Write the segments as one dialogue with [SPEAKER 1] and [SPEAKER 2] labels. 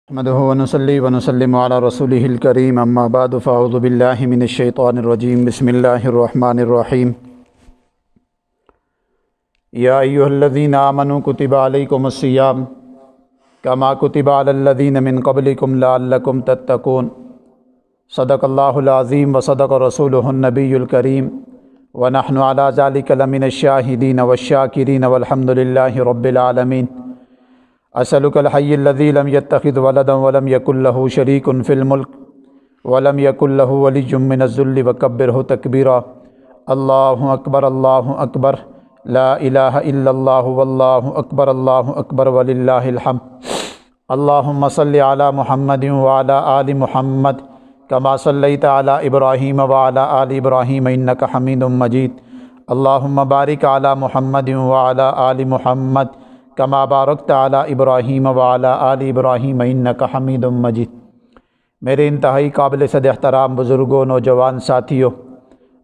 [SPEAKER 1] نحمده ونصلي ونسلم على رسوله الكريم اما بعد فاعوذ بالله من الشيطان الرجيم بسم الله الرحمن الرحيم يا أيها الذين آمنوا كتب عليكم الصيام كما كتب على الذين من قبلكم لعلكم تتقون صدق الله العظيم وصدق رسوله النبي الكريم ونحن على ذلك لمن الشاهدين والشاكرين والحمد لله رب العالمين أسألك الحي الذي لم يتخذ ولدا ولم يكن له شريك في الملك ولم يكن له ولي من الذل وكبره تكبيرا الله أكبر لا إله إلا الله والله أكبر ولله الحمد اللهم صل على محمد وعلى آل محمد كما صليت على إبراهيم وعلى آل إبراهيم إنك حميد مجيد اللهم بارك على محمد وعلى آل محمد کما بارکت علی ابراہیم وعلی آل ابراہیم انک حمید مجید۔ میرے انتہائی قابل صد احترام بزرگوں، نوجوان ساتھیوں،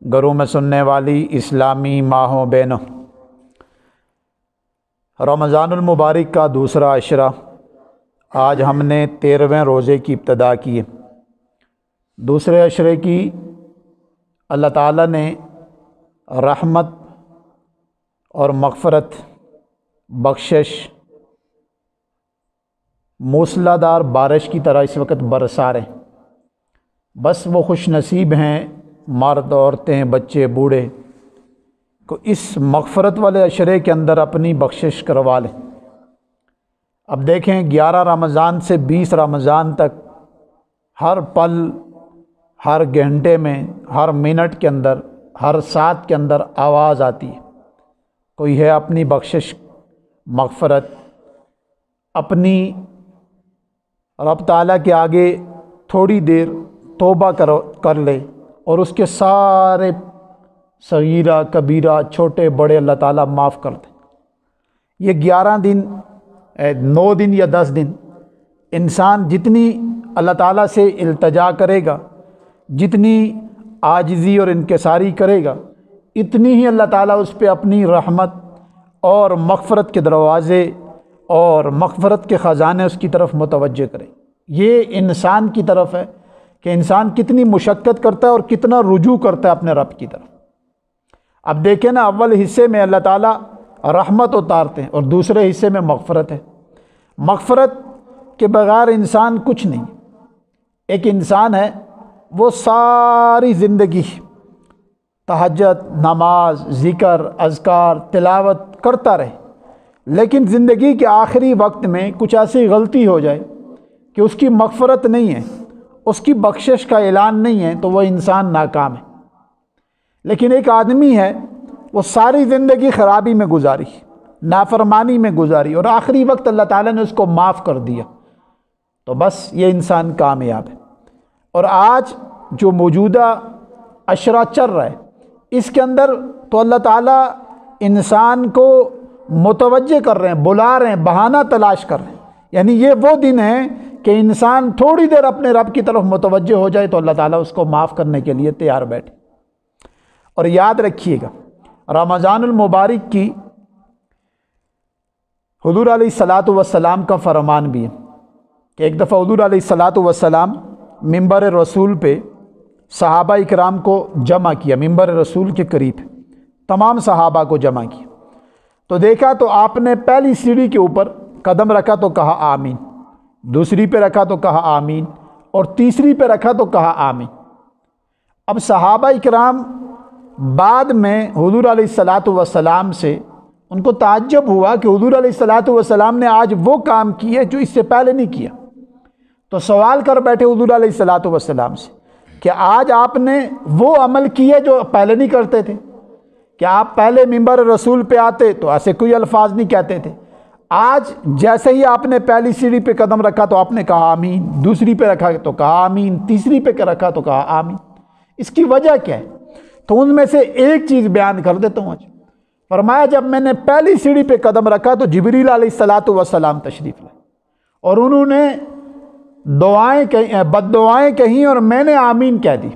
[SPEAKER 1] گھروں میں سننے والی اسلامی ماہوں بہنوں، رمضان المبارک کا دوسرا عشرہ، آج ہم نے 13ویں روزے کی ابتدا کی ہے۔ دوسرے عشرے کی اللہ تعالیٰ نے رحمت اور مغفرت، بخشش، موسلا دار بارش کی طرح اس وقت برسا رہے ہیں۔ بس وہ خوش نصیب ہیں، مرد، عورتیں، بچے، بوڑھے کو اس مغفرت والے عشرے کے اندر اپنی بخشش کروا لیں۔ اب دیکھیں 11 رمضان سے 20 رمضان تک ہر پل، ہر گھنٹے میں، ہر منٹ کے اندر، ہر ساتھ کے اندر آواز آتی ہے، کوئی ہے اپنی بخشش، مغفرت، اپنی رب تعالیٰ کے آگے تھوڑی دیر توبہ کر لے اور اس کے سارے صغیرہ کبیرہ چھوٹے بڑے اللہ تعالیٰ معاف کر دیں۔ یہ 11 دن، 9 دن یا 10 دن انسان جتنی اللہ تعالیٰ سے التجا کرے گا، جتنی عاجزی اور انکساری کرے گا، اتنی ہی اللہ تعالیٰ اس پہ اپنی رحمت اور مغفرت کے دروازے اور مغفرت کے خزانے اس کی طرف متوجہ کریں۔ یہ انسان کی طرف ہے کہ انسان کتنی مشقت کرتا ہے اور کتنا رجوع کرتا ہے اپنے رب کی طرف۔ اب دیکھیں نا، اول حصے میں اللہ تعالیٰ رحمت اتارتے ہیں اور دوسرے حصے میں مغفرت ہے۔ مغفرت کے بغیر انسان کچھ نہیں۔ ایک انسان ہے، وہ ساری زندگی تہجد، نماز، ذکر، اذکار، تلاوت کرتا رہے، لیکن زندگی کے آخری وقت میں کچھ ایسی غلطی ہو جائے کہ اس کی مغفرت نہیں ہے، اس کی بخشش کا اعلان نہیں ہے، تو وہ انسان ناکام ہے۔ لیکن ایک آدمی ہے، وہ ساری زندگی خرابی میں گزاری، نافرمانی میں گزاری، اور آخری وقت اللہ تعالیٰ نے اس کو معاف کر دیا، تو بس یہ انسان کامیاب ہے۔ اور آج جو موجودہ عشرہ چل رہا ہے، اس کے اندر تو اللہ تعالیٰ انسان کو متوجہ کر رہے ہیں، بلا رہے ہیں، بہانہ تلاش کر رہے ہیں۔ یعنی یہ وہ دن ہے کہ انسان تھوڑی دیر اپنے رب کی طرف متوجہ ہو جائے تو اللہ تعالیٰ اس کو معاف کرنے کے لیے تیار بیٹھے۔ اور یاد رکھیے گا، رمضان المبارک کی حضور علیہ الصلاۃ والسلام کا فرمان بھی ہے کہ ایک دفعہ حضور علیہ الصلاۃ والسلام منبر رسول پہ صحابہ اکرام کو جمع کیا، منبر رسول کے قریب تمام صحابہ کو جمع کیا، تو دیکھا تو آپ نے پہلی سیڑھی کے اوپر قدم رکھا تو کہا آمین، دوسری پہ رکھا تو کہا آمین، اور تیسری پہ رکھا تو کہا آمین۔ اب صحابہ اکرام بعد میں حضور علیہ الصلاۃ والسلام سے ان کو تعجب ہوا کہ حضور علیہ الصلاۃ والسلام نے آج وہ کام کیے جو اس سے پہلے نہیں کیا، تو سوال کر بیٹھے حضور علیہ الصلاۃ والسلام سے کہ آج آپ نے وہ عمل کیے جو پہلے نہیں کرتے تھے، کہ آپ پہلے منبر رسول پہ آتے تو ایسے کوئی الفاظ نہیں کہتے تھے، آج جیسے ہی آپ نے پہلی سیڑھی پہ قدم رکھا تو آپ نے کہا آمین، دوسری پہ رکھا تو کہا آمین، تیسری پہ رکھا تو کہا آمین۔ اس کی وجہ کیا ہے؟ تو ان میں سے ایک چیز بیان کر دیتا ہوں آج۔ فرمایا جب میں نے پہلی سیڑھی پہ قدم رکھا تو جبریل علیہ الصلاۃ والسلام تشریف لائے اور انہوں نے دعائیں کہیں، بد دعائیں کہیں، اور میں نے آمین کہہ دی۔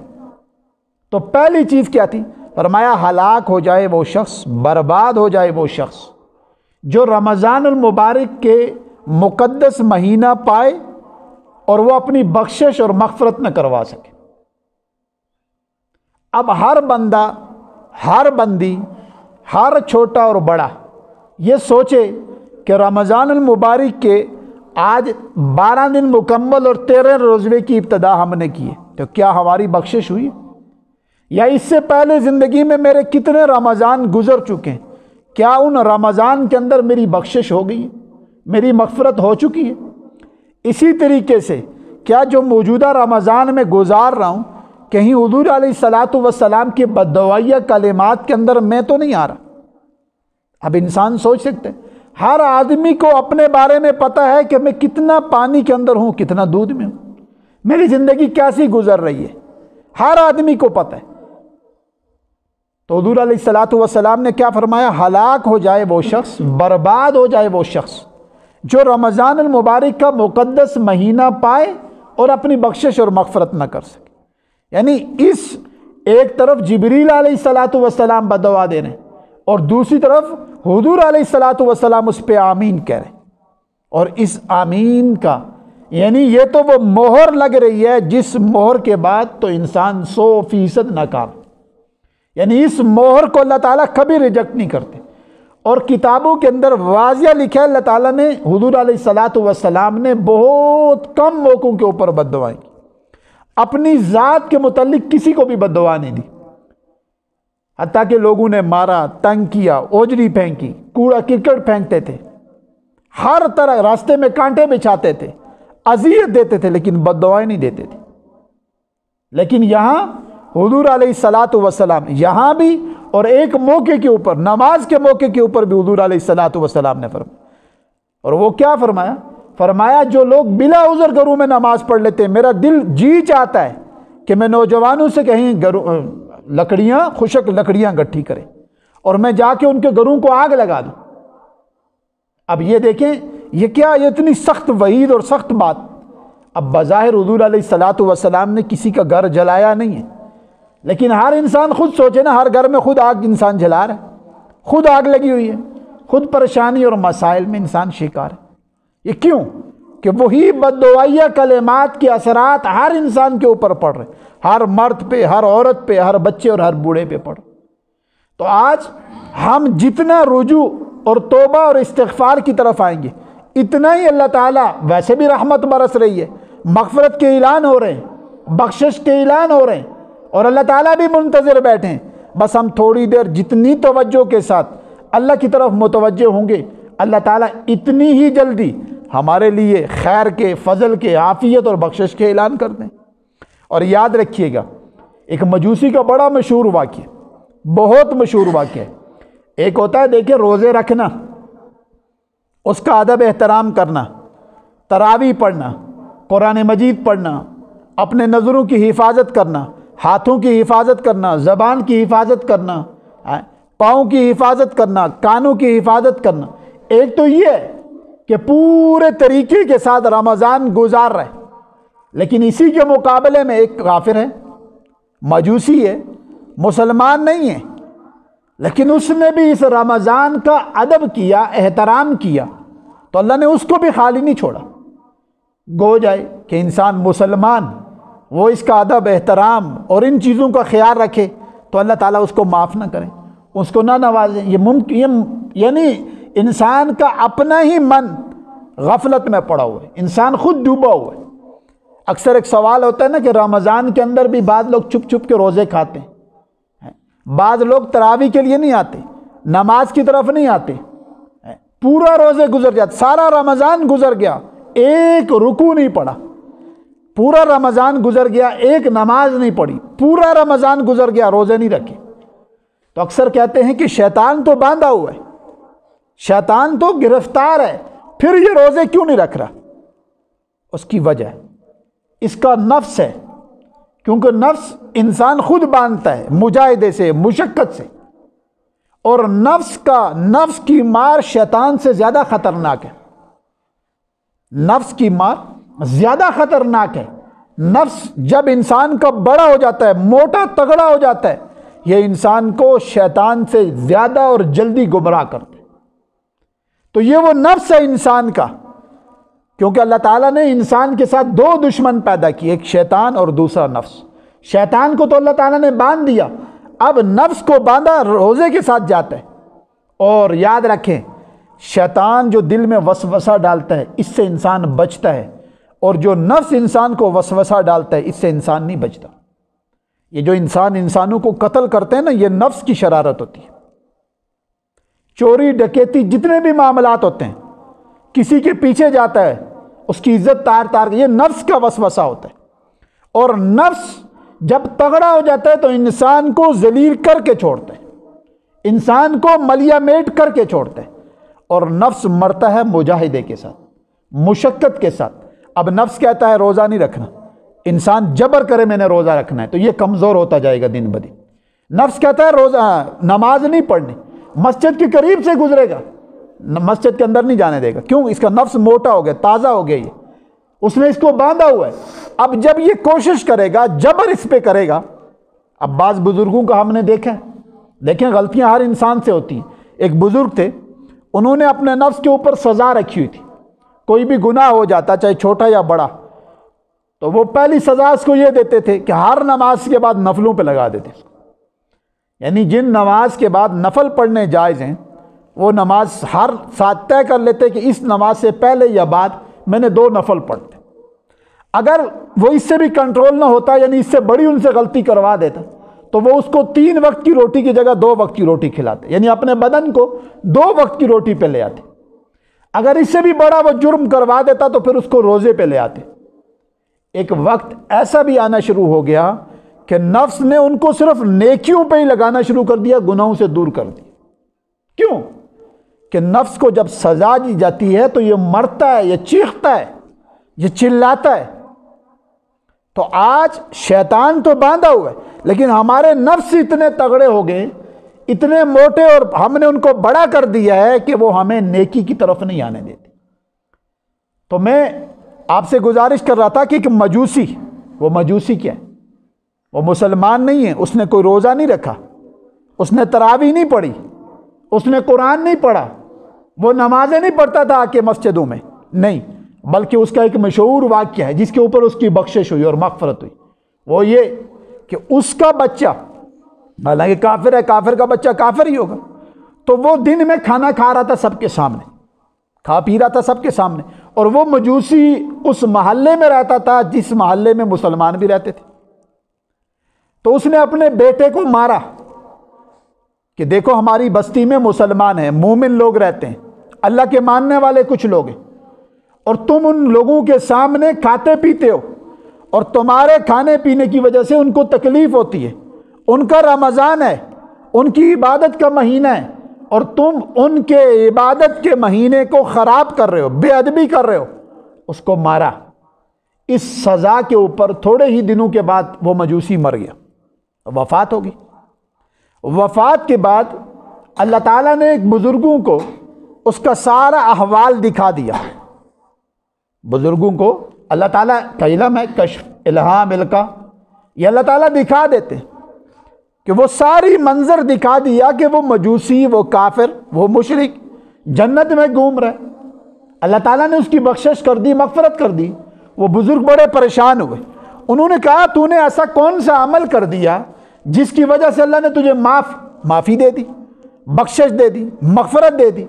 [SPEAKER 1] تو پہلی چیز کیا تھی؟ فرمایا ہلاک ہو جائے وہ شخص، برباد ہو جائے وہ شخص جو رمضان المبارک کے مقدس مہینہ پائے اور وہ اپنی بخشش اور مغفرت نہ کروا سکے۔ اب ہر بندہ، ہر بندی، ہر چھوٹا اور بڑا یہ سوچے کہ رمضان المبارک کے آج 12 دن مکمل اور 13 روزے کی ابتدا ہم نے کی ہے، تو کیا ہماری بخشش ہوئی؟ یا اس سے پہلے زندگی میں میرے کتنے رمضان گزر چکے ہیں، کیا ان رمضان کے اندر میری بخشش ہو گئی ہے، میری مغفرت ہو چکی ہے؟ اسی طریقے سے کیا جو موجودہ رمضان میں گزار رہا ہوں کہیں حضور علیہ الصلاۃ والسلام کے بددعائیہ کلمات کے اندر میں تو نہیں آ رہا؟ اب انسان سوچ سکتے ہیں، ہر آدمی کو اپنے بارے میں پتہ ہے کہ میں کتنا پانی کے اندر ہوں، کتنا دودھ میں ہوں، میری زندگی کیسی گزر رہی ہے، ہر آدمی کو پتہ ہے۔ تو حضور علیہ الصلاۃ والسلام نے کیا فرمایا؟ ہلاک ہو جائے وہ شخص، برباد ہو جائے وہ شخص جو رمضان المبارک کا مقدس مہینہ پائے اور اپنی بخشش اور مغفرت نہ کر سکے۔ یعنی اس ایک طرف جبریل علیہ الصلاۃ والسلام بددعا دے رہے ہیں اور دوسری طرف حضور علیہ الصلاۃ والسلام اس پہ آمین کہہ رہے ہیں، اور اس آمین کا یعنی یہ تو وہ مہر لگ رہی ہے جس مہر کے بعد تو انسان 100% ناکام، یعنی اس مہر کو اللہ تعالیٰ کبھی ریجیکٹ نہیں کرتے۔ اور کتابوں کے اندر واضح لکھا ہے اللہ تعالیٰ نے، حضور علیہ الصلاۃ والسلام نے بہت کم موقعوں کے اوپر بددعائیں کی، اپنی ذات کے متعلق کسی کو بھی بددعا نہیں دی، حتیٰ کہ لوگوں نے مارا، تنگ کیا، اوجری پھینکی، کوڑا کرکٹ پھینکتے تھے، ہر طرح راستے میں کانٹے بچھاتے تھے، اذیت دیتے تھے، لیکن بددعائیں نہیں دیتے تھے۔ لیکن یہاں حضور علیہ الصلاۃ والسلام یہاں بھی اور ایک موقع کے اوپر، نماز کے موقع کے اوپر بھی حضور علیہ الصلاۃ والسلام نے فرمایا، اور وہ کیا فرمایا؟ فرمایا جو لوگ بلا عذر گھروں میں نماز پڑھ لیتے ہیں، میرا دل جی چاہتا ہے کہ میں نوجوانوں سے کہیں لکڑیاں، خشک لکڑیاں گٹھی کریں اور میں جا کے ان کے گھروں کو آگ لگا دوں۔ اب یہ دیکھیں یہ کیا، یہ اتنی سخت وعید اور سخت بات۔ اب بظاہر حضور علیہ الصلاۃ والسلام نے کسی کا گھر جلایا نہیں ہے، لیکن ہر انسان خود سوچے نا، ہر گھر میں خود آگ انسان جلا رہا ہے، خود آگ لگی ہوئی ہے، خود پریشانی اور مسائل میں انسان شکار ہے۔ یہ کیوں؟ کہ وہی بددعائیہ کلمات کے اثرات ہر انسان کے اوپر پڑ رہے، ہر مرد پہ، ہر عورت پہ، ہر بچے اور ہر بوڑھے پہ پڑ۔ تو آج ہم جتنا رجوع اور توبہ اور استغفار کی طرف آئیں گے، اتنا ہی اللہ تعالیٰ، ویسے بھی رحمت برس رہی ہے، مغفرت کے اعلان ہو رہے ہیں، بخشش کے اعلان ہو رہے ہیں، اور اللہ تعالیٰ بھی منتظر بیٹھے ہیں، بس ہم تھوڑی دیر جتنی توجہ کے ساتھ اللہ کی طرف متوجہ ہوں گے، اللہ تعالیٰ اتنی ہی جلدی ہمارے لیے خیر کے، فضل کے، عافیت اور بخشش کے اعلان کر دیں۔ اور یاد رکھیے گا، ایک مجوسی کا بڑا مشہور واقعہ، بہت مشہور واقعہ ہے۔ ایک ہوتا ہے دیکھیں روزے رکھنا، اس کا ادب احترام کرنا، تراویح پڑھنا، قرآن مجید پڑھنا، اپنے نظروں کی حفاظت کرنا، ہاتھوں کی حفاظت کرنا، زبان کی حفاظت کرنا، پاؤں کی حفاظت کرنا، کانوں کی حفاظت کرنا۔ ایک تو یہ ہے کہ پورے طریقے کے ساتھ رمضان گزار رہے، لیکن اسی کے مقابلے میں ایک کافر ہے، مجوسی ہے، مسلمان نہیں ہے، لیکن اس نے بھی اس رمضان کا ادب کیا، احترام کیا، تو اللہ نے اس کو بھی خالی نہیں چھوڑا۔ گو جائے کہ انسان مسلمان وہ اس کا ادب، احترام اور ان چیزوں کا خیال رکھے تو اللہ تعالیٰ اس کو معاف نہ کرے، اس کو نہ نوازیں۔ یہ ممکن، یعنی انسان کا اپنا ہی من غفلت میں پڑا ہوا ہے، انسان خود ڈوبا ہوا ہے۔ اکثر ایک سوال ہوتا ہے نا کہ رمضان کے اندر بھی بعض لوگ چھپ چھپ کے روزے کھاتے ہیں، بعض لوگ تراویح کے لیے نہیں آتے، نماز کی طرف نہیں آتے، پورا روزے گزر جاتے، سارا رمضان گزر گیا، ایک رکوع نہیں پڑا، پورا رمضان گزر گیا، ایک نماز نہیں پڑھی، پورا رمضان گزر گیا، روزے نہیں رکھے۔ تو اکثر کہتے ہیں کہ شیطان تو باندھا ہوا ہے، شیطان تو گرفتار ہے، پھر یہ روزے کیوں نہیں رکھ رہا؟ اس کی وجہ اس کا نفس ہے، کیونکہ نفس انسان خود باندھتا ہے مجاہدے سے، مشقت سے، اور نفس کی مار شیطان سے زیادہ خطرناک ہے، نفس کی مار زیادہ خطرناک ہے۔ نفس جب انسان کا بڑا ہو جاتا ہے، موٹا تگڑا ہو جاتا ہے، یہ انسان کو شیطان سے زیادہ اور جلدی گمراہ کرتا ہے۔ تو یہ وہ نفس ہے انسان کا، کیونکہ اللہ تعالیٰ نے انسان کے ساتھ دو دشمن پیدا کیے، ایک شیطان اور دوسرا نفس۔ شیطان کو تو اللہ تعالیٰ نے باندھ دیا، اب نفس کو باندھا روزے کے ساتھ جاتا ہے۔ اور یاد رکھیں، شیطان جو دل میں وسوسہ ڈالتا ہے اس سے انسان بچتا ہے، اور جو نفس انسان کو وسوسہ ڈالتا ہے اس سے انسان نہیں بچتا۔ یہ جو انسانوں کو قتل کرتے ہیں نا، یہ نفس کی شرارت ہوتی ہے۔ چوری ڈکیتی جتنے بھی معاملات ہوتے ہیں، کسی کے پیچھے جاتا ہے، اس کی عزت تار یہ نفس کا وسوسہ ہوتا ہے۔ اور نفس جب تگڑا ہو جاتا ہے تو انسان کو ذلیل کر کے چھوڑتا ہے، انسان کو ملیا میٹ کر کے چھوڑتا ہے۔ اور نفس مرتا ہے مجاہدے کے ساتھ، مشقت کے ساتھ۔ اب نفس کہتا ہے روزہ نہیں رکھنا، انسان جبر کرے میں نے روزہ رکھنا ہے تو یہ کمزور ہوتا جائے گا دن بدن۔ نفس کہتا ہے روزہ نماز نہیں پڑھنی، مسجد کے قریب سے گزرے گا، مسجد کے اندر نہیں جانے دے گا۔ کیوں؟ اس کا نفس موٹا ہو گیا، تازہ ہو گیا، یہ اس نے اس کو باندھا ہوا ہے۔ اب جب یہ کوشش کرے گا، جبر اس پہ کرے گا۔ اب بعض بزرگوں کا ہم نے دیکھا ہے، دیکھیں غلطیاں ہر انسان سے ہوتی ہیں۔ ایک بزرگ تھے، انہوں نے اپنے نفس کے اوپر سزا رکھی ہوئی تھی، کوئی بھی گناہ ہو جاتا چاہے چھوٹا یا بڑا تو وہ پہلی سزا اس کو یہ دیتے تھے کہ ہر نماز کے بعد نفلوں پہ لگا دیتے، یعنی جن نماز کے بعد نفل پڑھنے جائز ہیں وہ نماز ہر ساتھ طے کر لیتے کہ اس نماز سے پہلے یا بعد میں نے 2 نفل پڑھتے۔ اگر وہ اس سے بھی کنٹرول نہ ہوتا، یعنی اس سے بڑی ان سے غلطی کروا دیتا، تو وہ اس کو 3 وقت کی روٹی کی جگہ 2 وقت کی روٹی کھلاتے، یعنی اپنے بدن کو 2 وقت کی روٹی پہ لے آتے۔ اگر اس سے بھی بڑا وہ جرم کروا دیتا تو پھر اس کو روزے پہ لے آتے۔ ایک وقت ایسا بھی آنا شروع ہو گیا کہ نفس نے ان کو صرف نیکیوں پہ ہی لگانا شروع کر دیا، گناہوں سے دور کر دیا۔ کیوں؟ کہ نفس کو جب سزا دی جاتی ہے تو یہ مرتا ہے، یہ چیختا ہے، یہ چلاتا ہے۔ تو آج شیطان تو باندھا ہوا ہے، لیکن ہمارے نفس اتنے تگڑے ہو گئے، اتنے موٹے، اور ہم نے ان کو بڑا کر دیا ہے کہ وہ ہمیں نیکی کی طرف نہیں آنے دیتے۔ تو میں آپ سے گزارش کر رہا تھا کہ ایک مجوسی، وہ مجوسی کیا ہے؟ وہ مسلمان نہیں ہے، اس نے کوئی روزہ نہیں رکھا، اس نے تراویح نہیں پڑھی، اس نے قرآن نہیں پڑھا، وہ نمازیں نہیں پڑھتا تھا کہ مسجدوں میں، نہیں، بلکہ اس کا ایک مشہور واقعہ ہے جس کے اوپر اس کی بخشش ہوئی اور مغفرت ہوئی۔ وہ یہ کہ اس کا بچہ، حالانکہ کافر ہے، کافر کا بچہ کافر ہی ہوگا، تو وہ دن میں کھانا کھا رہا تھا سب کے سامنے، کھا پی رہا تھا سب کے سامنے، اور وہ مجوسی اس محلے میں رہتا تھا جس محلے میں مسلمان بھی رہتے تھے۔ تو اس نے اپنے بیٹے کو مارا کہ دیکھو ہماری بستی میں مسلمان ہیں، مومن لوگ رہتے ہیں، اللہ کے ماننے والے کچھ لوگ ہیں، اور تم ان لوگوں کے سامنے کھاتے پیتے ہو، اور تمہارے کھانے پینے کی وجہ سے ان کو تکلیف ہوتی ہے، ان کا رمضان ہے، ان کی عبادت کا مہینہ ہے، اور تم ان کے عبادت کے مہینے کو خراب کر رہے ہو، بے ادبی کر رہے ہو۔ اس کو مارا۔ اس سزا کے اوپر تھوڑے ہی دنوں کے بعد وہ مجوسی مر گیا، وفات ہوگی۔ وفات کے بعد اللہ تعالیٰ نے ایک بزرگوں کو اس کا سارا احوال دکھا دیا۔ بزرگوں کو اللہ تعالیٰ کا علم ہے، کشف، الہام، القا، یہ اللہ تعالیٰ دکھا دیتے کہ وہ ساری منظر دکھا دیا کہ وہ مجوسی، وہ کافر، وہ مشرک جنت میں گھوم رہے۔ اللہ تعالیٰ نے اس کی بخشش کر دی، مغفرت کر دی۔ وہ بزرگ بڑے پریشان ہوئے، انہوں نے کہا تو نے ایسا کون سا عمل کر دیا جس کی وجہ سے اللہ نے تجھے معافی دے دی، بخشش دے دی، مغفرت دے دی؟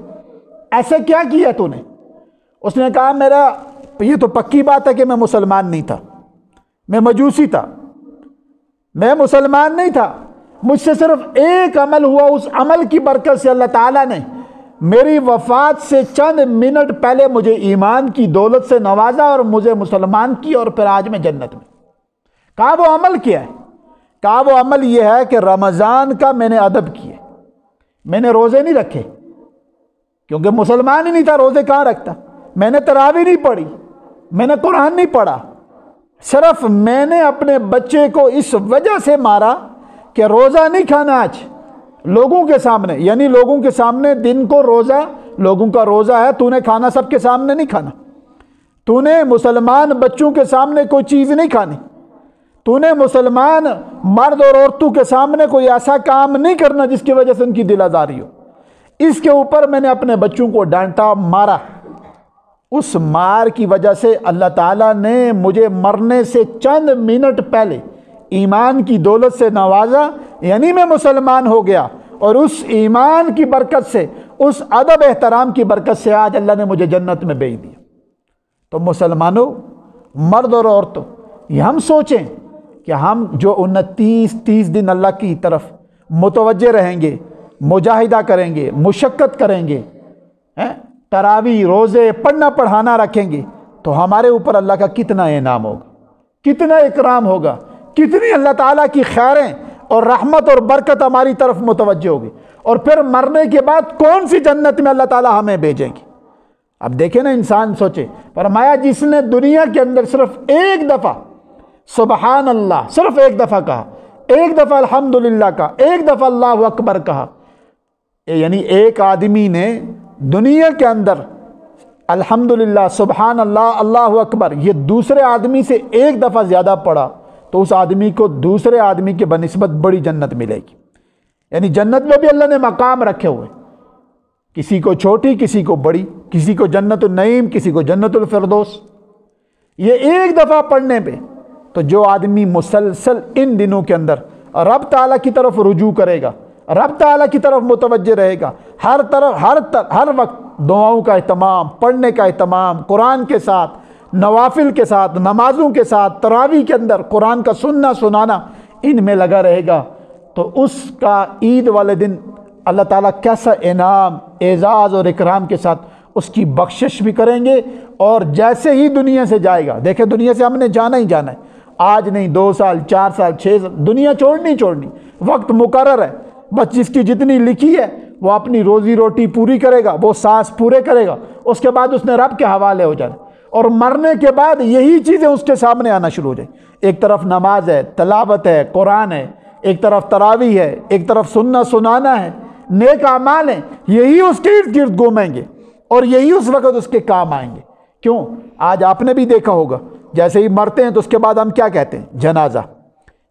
[SPEAKER 1] ایسے کیا کیا تو نے؟ اس نے کہا میرا یہ تو پکی بات ہے کہ میں مسلمان نہیں تھا، میں مجوسی تھا، میں مسلمان نہیں تھا، مجھ سے صرف ایک عمل ہوا، اس عمل کی برکت سے اللہ تعالیٰ نے میری وفات سے چند منٹ پہلے مجھے ایمان کی دولت سے نوازا اور مجھے مسلمان کی، اور پھر آج میں جنت میں۔ کہا وہ عمل کیا ہے؟ کہا وہ عمل یہ ہے کہ رمضان کا میں نے ادب کیے، میں نے روزے نہیں رکھے، کیونکہ مسلمان ہی نہیں تھا، روزے کہاں رکھتا؟ میں نے تراویح نہیں پڑھی، میں نے قرآن نہیں پڑھا، صرف میں نے اپنے بچے کو اس وجہ سے مارا کہ روزہ نہیں کھانا آج لوگوں کے سامنے، یعنی لوگوں کے سامنے دن کو روزہ، لوگوں کا روزہ ہے، تو نے کھانا سب کے سامنے نہیں کھانا، تو نے مسلمان بچوں کے سامنے کوئی چیز نہیں کھانی، تو نے مسلمان مرد اور عورتوں کے سامنے کوئی ایسا کام نہیں کرنا جس کی وجہ سے ان کی دل آزاری ہو۔ اس کے اوپر میں نے اپنے بچوں کو ڈانٹا، مارا۔ اس مار کی وجہ سے اللہ تعالیٰ نے مجھے مرنے سے چند منٹ پہلے ایمان کی دولت سے نوازا، یعنی میں مسلمان ہو گیا، اور اس ایمان کی برکت سے، اس ادب احترام کی برکت سے آج اللہ نے مجھے جنت میں بھیج دیا۔ تو مسلمانوں، مرد اور عورتوں، یہ ہم سوچیں کہ ہم جو 29-30 دن اللہ کی طرف متوجہ رہیں گے، مجاہدہ کریں گے، مشقت کریں گے، تراویح روزے پڑھنا پڑھانا رکھیں گے، تو ہمارے اوپر اللہ کا کتنا انعام ہوگا، کتنا اکرام ہوگا، کتنی اللہ تعالیٰ کی خیریں اور رحمت اور برکت ہماری طرف متوجہ ہوگی، اور پھر مرنے کے بعد کون سی جنت میں اللہ تعالیٰ ہمیں بھیجیں گے۔ اب دیکھیں نا، انسان سوچے، فرمایا جس نے دنیا کے اندر صرف ایک دفعہ سبحان اللہ، صرف ایک دفعہ کہا، ایک دفعہ الحمدللہ کہا، ایک دفعہ اللہ اکبر کہا، یعنی ایک آدمی نے دنیا کے اندر الحمدللہ سبحان اللہ اللہ اکبر یہ دوسرے آدمی سے ایک دفعہ زیادہ پڑھا، تو اس آدمی کو دوسرے آدمی کے بنسبت بڑی جنت ملے گی۔ یعنی جنت میں بھی اللہ نے مقام رکھے ہوئے، کسی کو چھوٹی، کسی کو بڑی، کسی کو جنت النعیم، کسی کو جنت الفردوس۔ یہ ایک دفعہ پڑھنے پہ تو جو آدمی مسلسل ان دنوں کے اندر رب تعالیٰ کی طرف رجوع کرے گا، رب تعالیٰ کی طرف متوجہ رہے گا، ہر وقت دعاؤں کا اہتمام، پڑھنے کا اہتمام، قرآن کے ساتھ، نوافل کے ساتھ، نمازوں کے ساتھ، تراویح کے اندر قرآن کا سننا سنانا، ان میں لگا رہے گا، تو اس کا عید والے دن اللہ تعالیٰ کیسا انعام، اعزاز اور اکرام کے ساتھ اس کی بخشش بھی کریں گے۔ اور جیسے ہی دنیا سے جائے گا، دیکھیں دنیا سے ہم نے جانا ہی جانا ہے، آج نہیں، 2 سال 4 سال 6 سال، دنیا چھوڑنی، وقت مقرر ہے، بس جس کی جتنی لکھی ہے وہ اپنی روزی روٹی پوری کرے گا، وہ سانس پورے کرے گا، اس کے بعد اس نے رب کے حوالے ہو جانا، اور مرنے کے بعد یہی چیزیں اس کے سامنے آنا شروع ہو جائیں۔ ایک طرف نماز ہے، تلاوت ہے، قرآن ہے، ایک طرف تراویح ہے، ایک طرف سننا سنانا ہے، نیک اعمال ہیں، یہی اس کے ارد گرد گھومیں گے، اور یہی اس وقت اس کے کام آئیں گے۔ کیوں؟ آج آپ نے بھی دیکھا ہوگا، جیسے ہی مرتے ہیں تو اس کے بعد ہم کیا کہتے ہیں؟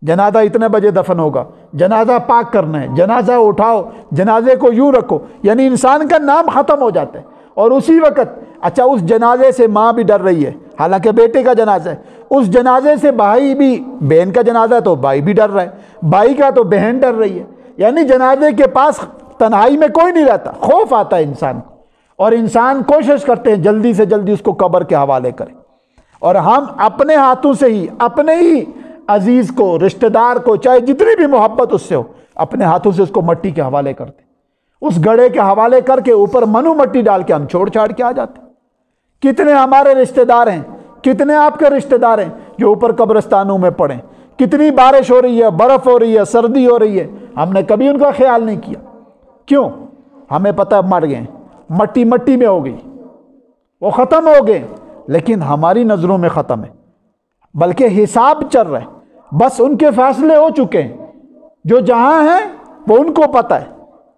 [SPEAKER 1] جنازہ اتنے بجے دفن ہوگا، جنازہ پاک کرنا ہے، جنازہ اٹھاؤ، جنازے کو یوں رکھو، یعنی انسان کا نام ختم ہو جاتا ہے۔ اور اسی وقت اچھا اس جنازے سے ماں بھی ڈر رہی ہے، حالانکہ بیٹے کا جنازہ ہے، اس جنازے سے بھائی بھی، بہن کا جنازہ ہے تو بھائی بھی ڈر رہا ہے، بھائی کا تو بہن ڈر رہی ہے، یعنی جنازے کے پاس تنہائی میں کوئی نہیں رہتا، خوف آتا ہے انسان کو، اور انسان کوشش کرتے ہیں جلدی سے جلدی اس کو قبر کے حوالے کریں، اور ہم اپنے ہاتھوں سے ہی اپنے ہی عزیز کو، رشتہ دار کو، چاہے جتنی بھی محبت اس سے ہو، اپنے ہاتھوں سے اس کو مٹی کے حوالے کرتے، اس گڑھے کے حوالے کر کے اوپر منو مٹی ڈال کے ہم چھوڑ چھاڑ کے آ جاتے۔ کتنے ہمارے رشتہ دار ہیں، کتنے آپ کے رشتہ دار ہیں جو اوپر قبرستانوں میں پڑے، کتنی بارش ہو رہی ہے، برف ہو رہی ہے، سردی ہو رہی ہے، ہم نے کبھی ان کا خیال نہیں کیا۔ کیوں؟ ہمیں پتہ مر گئے، مٹی میں ہو گئی، وہ ختم ہو گئے، لیکن ہماری نظروں میں ختم ہے، بلکہ حساب چل رہا ہے، بس ان کے فیصلے ہو چکے ہیں، جو جہاں ہیں وہ ان کو پتہ ہے،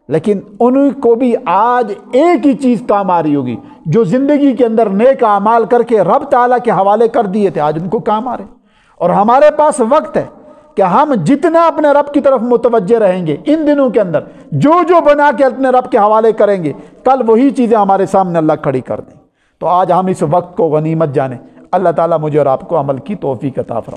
[SPEAKER 1] لیکن ان کو بھی آج ایک ہی چیز کام آ رہی ہوگی، جو زندگی کے اندر نیک اعمال کر کے رب تعالیٰ کے حوالے کر دیے تھے، آج ان کو کام آ رہے ہیں۔ اور ہمارے پاس وقت ہے کہ ہم جتنا اپنے رب کی طرف متوجہ رہیں گے، ان دنوں کے اندر جو بنا کے اپنے رب کے حوالے کریں گے، کل وہی چیزیں ہمارے سامنے اللہ کھڑی کر دیں۔ تو آج ہم اس وقت کو غنیمت جانیں۔ اللہ تعالیٰ مجھے اور آپ کو عمل کی توفیق عطا فرمائے۔